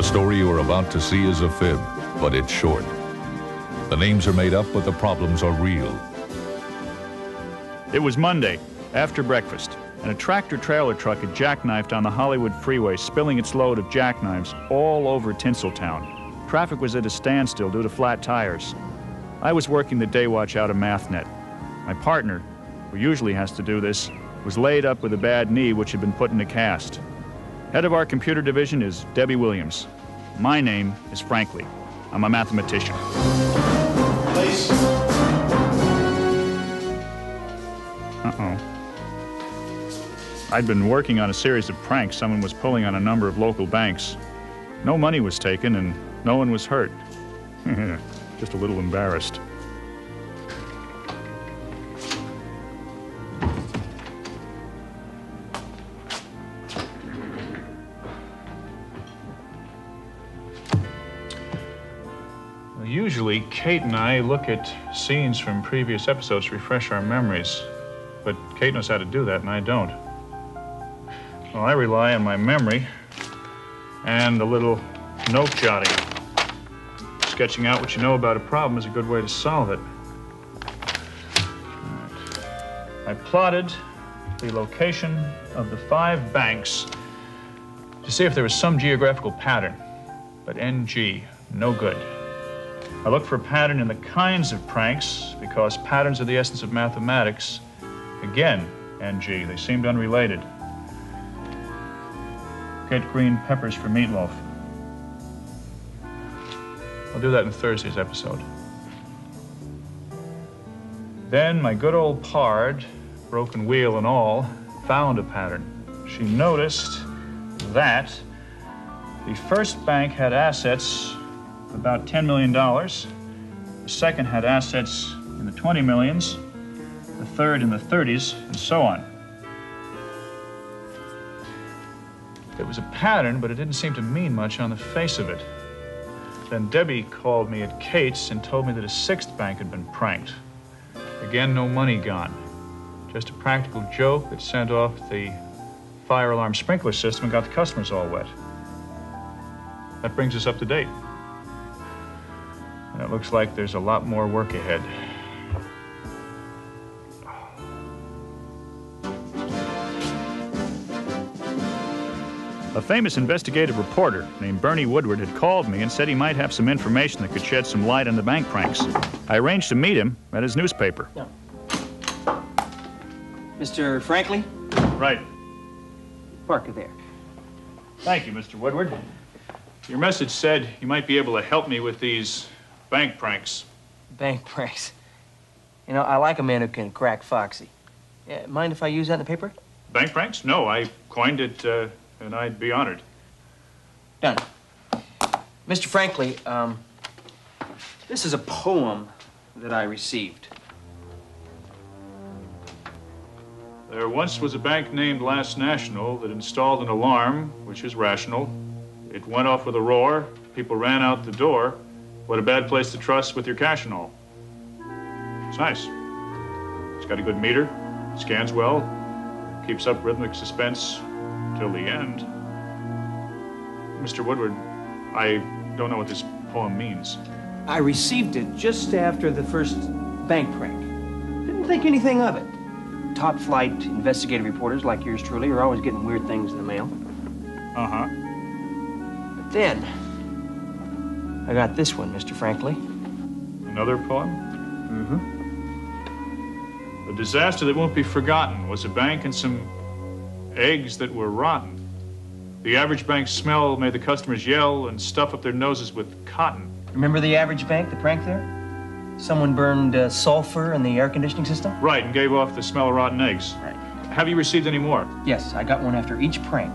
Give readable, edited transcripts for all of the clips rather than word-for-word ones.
story you are about to see is a fib, but it's short. The names are made up, but the problems are real. It was Monday, after breakfast, and a tractor-trailer truck had jackknifed on the Hollywood freeway, spilling its load of jackknives all over Tinseltown. Traffic was at a standstill due to flat tires. I was working the day watch out of Mathnet. My partner, who usually has to do this, was laid up with a bad knee which had been put in a cast. Head of our computer division is Debbie Williams. My name is Frankly. I'm a mathematician. Please. Uh-oh. I'd been working on a series of pranks. Someone was pulling on a number of local banks. No money was taken and no one was hurt. Just a little embarrassed. Usually, Kate and I look at scenes from previous episodes to refresh our memories. But Kate knows how to do that, and I don't. Well, I rely on my memory and a little note jotting. Sketching out what you know about a problem is a good way to solve it. I plotted the location of the 5 banks to see if there was some geographical pattern. But NG, no good. I looked for a pattern in the kinds of pranks because patterns are the essence of mathematics. Again, NG, they seemed unrelated. Get green peppers for meatloaf. I'll do that in Thursday's episode. Then my good old pard, broken wheel and all, found a pattern. She noticed that the first bank had assets of about $10 million. The second had assets in the 20 millions, the third in the 30s, and so on. There was a pattern, but it didn't seem to mean much on the face of it. Then Debbie called me at Kate's and told me that a 6th bank had been pranked. Again, no money gone. Just a practical joke that sent off the fire alarm sprinkler system and got the customers all wet. That brings us up to date. And it looks like there's a lot more work ahead. A famous investigative reporter named Bernie Woodward had called me and said he might have some information that could shed some light on the bank pranks. I arranged to meet him at his newspaper. No. Mr. Frankly? Right. Parker there. Thank you, Mr. Woodward. Your message said you might be able to help me with these bank pranks. Bank pranks? You know, I like a man who can crack foxy. Yeah, mind if I use that in the paper? Bank pranks? No, I coined it, and I'd be honored. Done. Mr. Frankly, this is a poem that I received. There once was a bank named Last National that installed an alarm, which is rational. It went off with a roar. People ran out the door. What a bad place to trust with your cash and all. It's nice. It's got a good meter, scans well, keeps up rhythmic suspense till the end. Mr. Woodward, I don't know what this poem means. I received it just after the first bank prank. Didn't think anything of it. Top flight investigative reporters like yours truly are always getting weird things in the mail. Uh-huh. But then, I got this one, Mr. Frankly. Another poem? Mm-hmm. A disaster that won't be forgotten was a bank and some eggs that were rotten. The average bank smell made the customers yell and stuff up their noses with cotton. Remember the average bank, the prank there? Someone burned sulfur in the air conditioning system? Right, and gave off the smell of rotten eggs. Right. Have you received any more? Yes, I got one after each prank,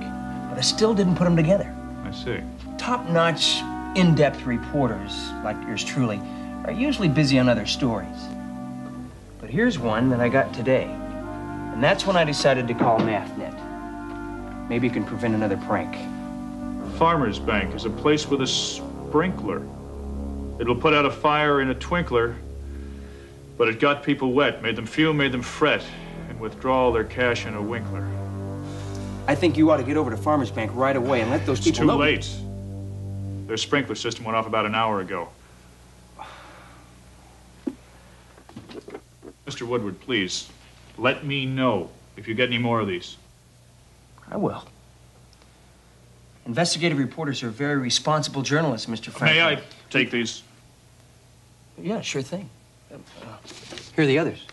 but I still didn't put them together. I see. Top-notch, in-depth reporters, like yours truly, are usually busy on other stories. But here's one that I got today, and that's when I decided to call Mathnet. Maybe you can prevent another prank. Farmer's Bank is a place with a sprinkler. It'll put out a fire in a twinkler, but it got people wet, made them fume, made them fret, and withdraw all their cash in a winkler. I think you ought to get over to Farmer's Bank right away and let those people know. It's too late. Their sprinkler system went off about an hour ago. Mr. Woodward, please, let me know if you get any more of these. I will. Investigative reporters are very responsible journalists, Mr. Franklin. May I take these? Yeah, sure thing. Here are the others.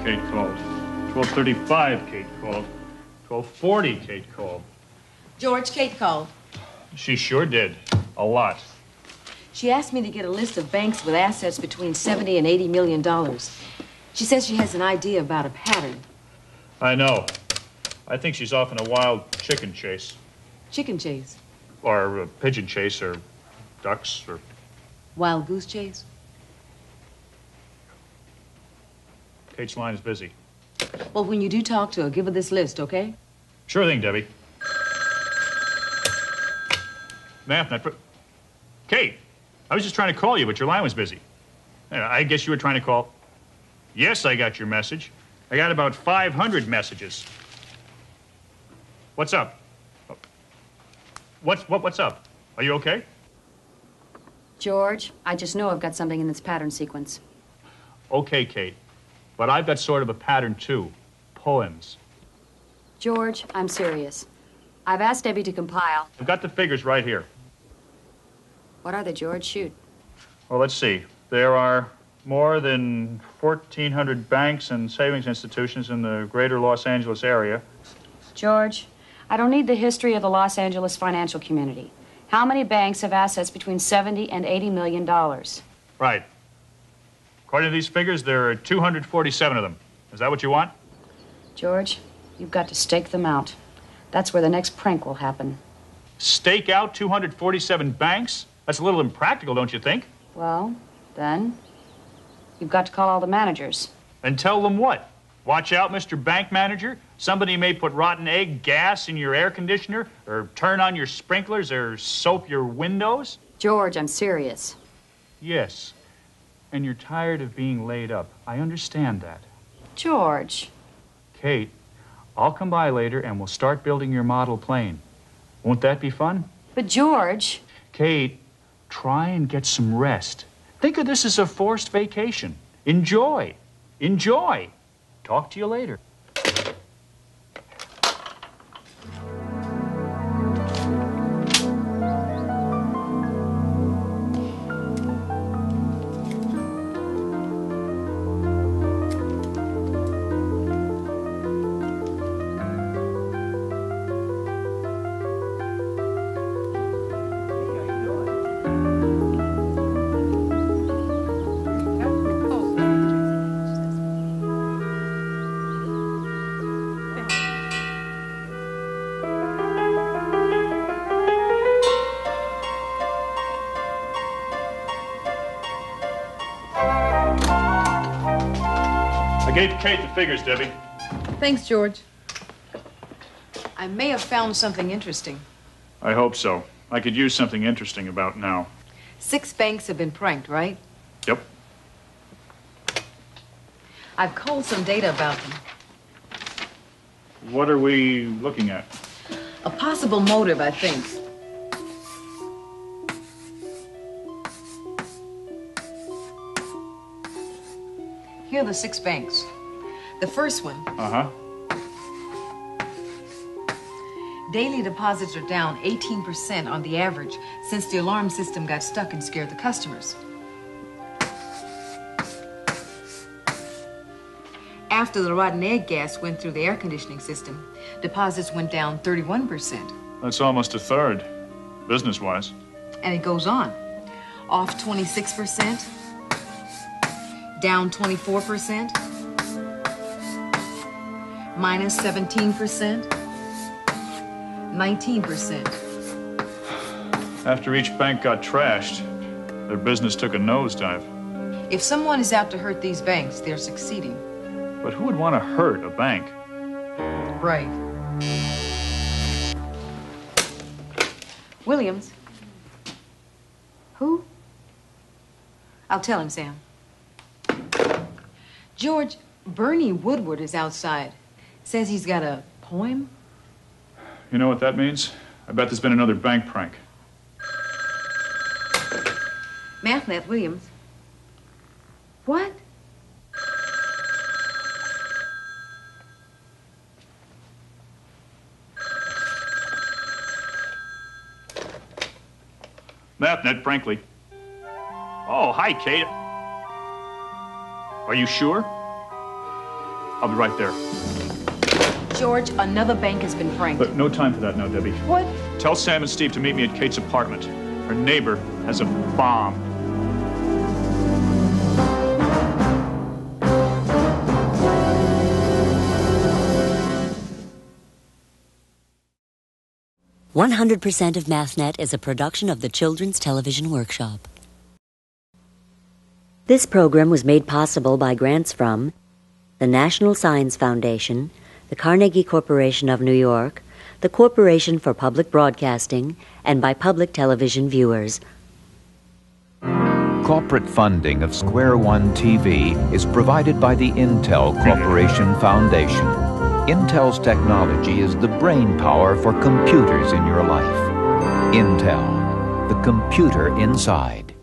Kate called. 12:35, Kate called. 12:40, Kate called. George, Kate called. She sure did. A lot. She asked me to get a list of banks with assets between $70 and $80 million. She says she has an idea about a pattern. I know. I think she's off in a wild chicken chase. Chicken chase? Or a pigeon chase, or ducks, or... Wild goose chase? Kate's line is busy. Well, when you do talk to her, give her this list, okay? Sure thing, Debbie. Mathnet, Kate, I was just trying to call you, but your line was busy. I guess you were trying to call. Yes, I got your message. I got about 500 messages. What's up? What's up? Are you okay? George, I just know I've got something in this pattern sequence. Okay, Kate. But I've got sort of a pattern, too. Poems. George, I'm serious. I've asked Debbie to compile. I've got the figures right here. What are they, George? Shoot. Well, let's see. There are more than 1,400 banks and savings institutions in the greater Los Angeles area. George, I don't need the history of the Los Angeles financial community. How many banks have assets between $70 and $80 million? Right. According to these figures, there are 247 of them. Is that what you want? George, you've got to stake them out. That's where the next prank will happen. Stake out 247 banks? That's a little impractical, don't you think? Well, then, you've got to call all the managers. And tell them what? Watch out, Mr. Bank Manager. Somebody may put rotten egg gas in your air conditioner, or turn on your sprinklers, or soap your windows? George, I'm serious. Yes. And you're tired of being laid up. I understand that. George. Kate, I'll come by later and we'll start building your model plane. Won't that be fun? But George... Kate, try and get some rest. Think of this as a forced vacation. Enjoy. Enjoy. Talk to you later. Gave Kate the figures, Debbie. Thanks, George. I may have found something interesting. I hope so. I could use something interesting about now. 6 banks have been pranked, right? Yep. I've culled some data about them. What are we looking at? A possible motive, I think. Here are the 6 banks. The first one. Uh-huh. Daily deposits are down 18% on the average since the alarm system got stuck and scared the customers. After the rotten egg gas went through the air conditioning system, deposits went down 31%. That's almost a third, business-wise. And it goes on. Off 26%, down 24%, minus 17%, 19%. After each bank got trashed, their business took a nosedive. If someone is out to hurt these banks, they're succeeding. But who would want to hurt a bank? Right. Williams. Who? I'll tell him, Sam. George, Bernie Woodward is outside. Says he's got a poem. You know what that means? I bet there's been another bank prank. Mathnet, Williams. What? Mathnet, frankly. Oh, hi, Kate. Are you sure? I'll be right there. George, another bank has been pranked. But no time for that now, Debbie. What? Tell Sam and Steve to meet me at Kate's apartment. Her neighbor has a bomb. "100% of Mathnet" is a production of the Children's Television Workshop. This program was made possible by grants from the National Science Foundation, the Carnegie Corporation of New York, the Corporation for Public Broadcasting, and by public television viewers. Corporate funding of Square One TV is provided by the Intel Corporation Foundation. Intel's technology is the brain power for computers in your life. Intel, the computer inside.